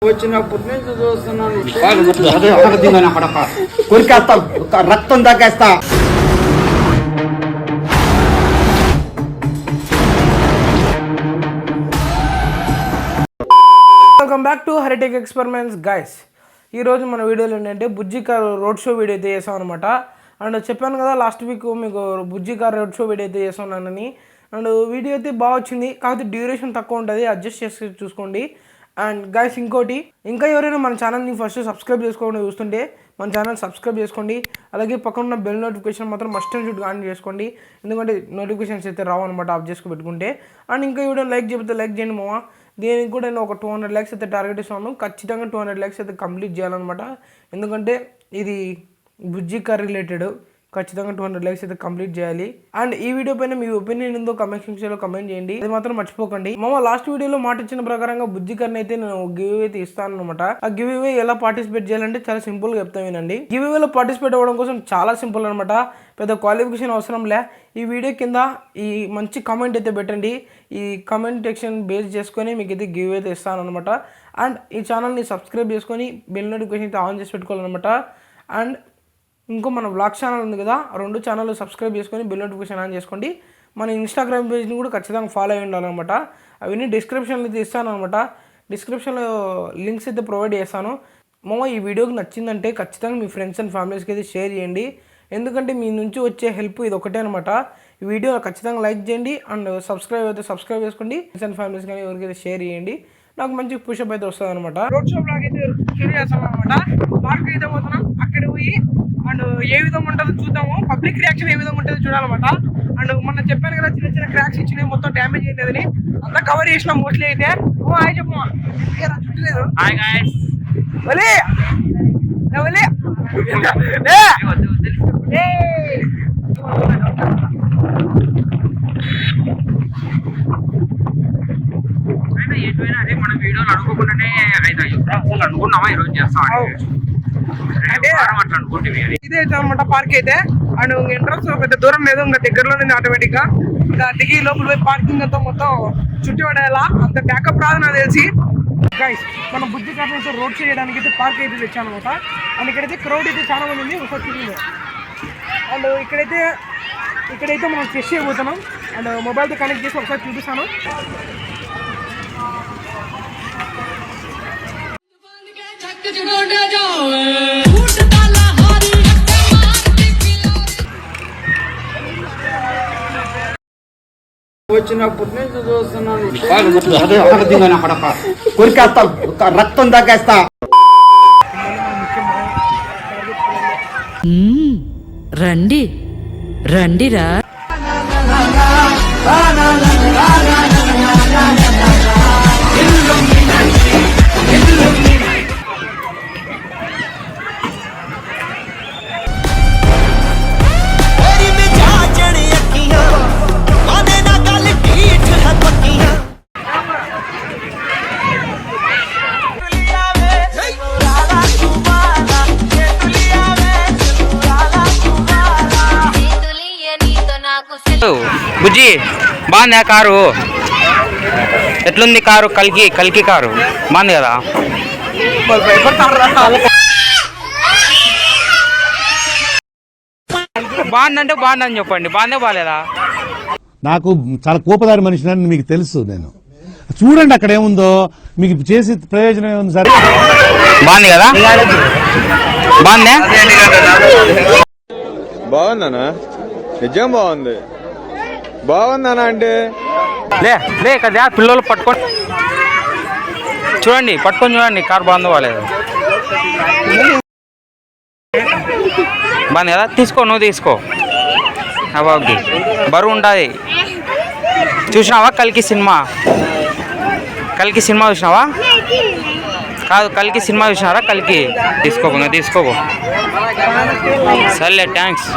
వచ్చినప్పటి నుంచి చూస్తున్నాను. కొరికేస్తా, రక్తం తాగేస్తా. Welcome back to Haritech experiments guys. ఈరోజు మన వీడియోలో ఏంటంటే Bujji car road show video అయితే చేసాం అనమాట. అండ్ చెప్పాను కదా లాస్ట్ వీక్ మీకు Bujji car road show video అయితే చేస్తున్నానని. అండ్ వీడియో అయితే బాగా వచ్చింది, కాకపోతే డ్యూరేషన్ తక్కువ ఉంటుంది, అడ్జస్ట్ చేసి చూసుకోండి. అండ్ గైస్ ఇంకోటి, ఇంకా ఎవరైనా మన ఛానల్ని ఫస్ట్ సబ్స్క్రైబ్ చేసుకోండి చూస్తుంటే మన ఛానల్ సబ్స్క్రైబ్ చేసుకోండి. అలాగే పక్కన ఉన్న బెల్ నోటిఫికేషన్ మాత్రం మస్ట్ అండ్ షుడ్ ఆన్ చేసుకోండి, ఎందుకంటే నోటిఫికేషన్స్ అయితే రావు అనమాట ఆఫ్ చేసుకు పెట్టుకుంటే. అండ్ ఇంకా వీడియో లైక్ చెబితే లైక్ చేయండి మామ. దీనికి కూడా నేను ఒక 200 lakhs అయితే టార్గెట్ ఇస్తాను. ఖచ్చితంగా 200 lakhs అయితే కంప్లీట్ చేయాలన్నమాట, ఎందుకంటే ఇది బుజ్జి కార్ రిలేటెడ్. ఖచ్చితంగా 200 lakhs అయితే కంప్లీట్ చేయాలి. అండ్ ఈ వీడియో పైన మీ ఒపీనియన్ ఏందో కమెంట్ సెక్షన్లో కమెంట్ చేయండి, అది మాత్రం మర్చిపోకండి. మామ లాస్ట్ వీడియోలో మాట ఇచ్చిన ప్రకారంగా బుజ్జి కార్ని అయితే నేను గివ్ అవే అయితే ఇస్తాను అనమాట. ఆ గివ్ అవే ఎలా పార్టిసిపేట్ చేయాలంటే చాలా సింపుల్ గా చెప్తాను వినండి. గివ్ అవేలో పార్టిసిపేట్ అవ్వడం కోసం చాలా సింపుల్ అనమాట, పెద్ద క్వాలిఫికేషన్ అవసరం లే. ఈ వీడియో కింద ఈ మంచి కామెంట్ అయితే పెట్టండి, ఈ కామెంట్ సెక్షన్ బేస్ చేసుకొని మీకు అయితే గివ్ అయితే ఇస్తాను అనమాట. అండ్ ఈ ఛానల్ని సబ్స్క్రైబ్ చేసుకొని బెల్ నోటిఫికేషన్ అయితే ఆన్ చేసి పెట్టుకోవాలన్నమాట. అండ్ ఇంకో మన వ్లాగ్ ఛానల్ ఉంది కదా, 2 ఛానల్ సబ్స్క్రైబ్ చేసుకొని బెల్ నోటిఫికేషన్ ఆన్ చేసుకోండి. మన ఇన్స్టాగ్రామ్ పేజ్ని కూడా ఖచ్చితంగా ఫాలో అయ్యి ఉండాలన్నమాట. అవన్నీ డిస్క్రిప్షన్లో అయితే ఇస్తాను అనమాట, డిస్క్రిప్షన్లో లింక్స్ అయితే ప్రొవైడ్ చేస్తాను. మామ ఈ వీడియోకి నచ్చిందంటే ఖచ్చితంగా మీ ఫ్రెండ్స్ అండ్ ఫ్యామిలీస్కి అయితే షేర్ చేయండి, ఎందుకంటే మీ నుంచి వచ్చే హెల్ప్ ఇది ఒకటే అనమాట. ఈ వీడియో ఖచ్చితంగా లైక్ చేయండి అండ్ సబ్స్క్రైబ్ అయితే సబ్స్క్రైబ్ చేసుకోండి. ఫ్రెండ్స్ అండ్ ఫ్యామిలీస్ కానీ ఎవరికైతే షేర్ చేయండి, నాకు మంచి పుషప్ అయితే వస్తుంది అనమాట. రోడ్ షో బ్లాగ్ అయితే షేర్ చేస్తాం అనమాట. పార్క్ అయితే పోతున్నాం, అక్కడ పోయి అండ్ ఏ విధంగా ఉంటుందో చూద్దాము, పబ్లిక్ రియాక్షన్ ఏ విధంగా ఉంటుందో చూడాలన్నమాట. అండ్ మొన్న చెప్పాను కదా చిన్న చిన్న క్రాక్స్ ఇచ్చినాయి, మొత్తం డ్యామేజ్ అయ్యేదని అంతా కవర్ చేసినాం మోస్ట్లీ అయితే. హాయ్ చెప్పు, చుట్టలేదు ఎటువైనా అదే మన వీడియోలు అనుకోకుండానే అయితే అనుకున్నామా ఈరోజు చేస్తాం అంటే అట్లా అనుకుంటే ఇదే అనమాట పార్క్ అయితే. అండ్ ఎంట్రన్స్ పెద్ద దూరం లేదు, ఇంకా దగ్గరలోనే ఆటోమేటిక్ గా ఇంకా దిగి లోపల పోయి పార్కింగ్ అంతా మొత్తం చుట్టి పడేలా అంత బ్యాకప్ రాదు నాకు తెలిసి. గైస్ మనం బుజ్జి కార్ అయితే రోడ్ చేయడానికి అయితే పార్క్ అయితే తెచ్చాను అనమాట. అండ్ ఇక్కడైతే క్రౌడ్ అయితే చాలా మంది ఉంది ఒకసారి చూడండి. అండ్ ఇక్కడైతే మనం ఫ్రెష్ అయిపోతున్నాం. అండ్ మొబైల్తో కనెక్ట్ చేసి ఒకసారి చూపిస్తాను. వచ్చినప్పటి నుంచి చూస్తున్నాను. కొరికేస్తా, రక్తం తాగేస్తా. రండి రండిరా. బుజ్జి బాగుందా కారు? ఎట్లుంది కారు? కల్కి కారు బాగుంది కదా? బాగుందంటే బాగుందని చెప్పండి, బాగుందే బాగాలేదా? నాకు చాలా కోపదారి మనిషిని మీకు తెలుసు. నేను చూడండి అక్కడ ఏముందో, మీకు చేసి ప్రయోజనం ఏముంది? సరే బాగుంది కదా? బాగుందా? బాగుందనా? నిజం బాగుంది. బాగుందనా అంటే లే కదా పిల్లలు పట్టుకొని చూడండి, చూడండి కారు బాగుందో బాగాలేదు. బాగుంది కదా? తీసుకో, నువ్వు తీసుకో. బాగుంది, బరువు ఉంటుంది. చూసినావా కల్కి సినిమా చూసినావా? కాదు, కల్కి సినిమా చూసినారా? కల్కి తీసుకోబో. సర్లే, థ్యాంక్స్.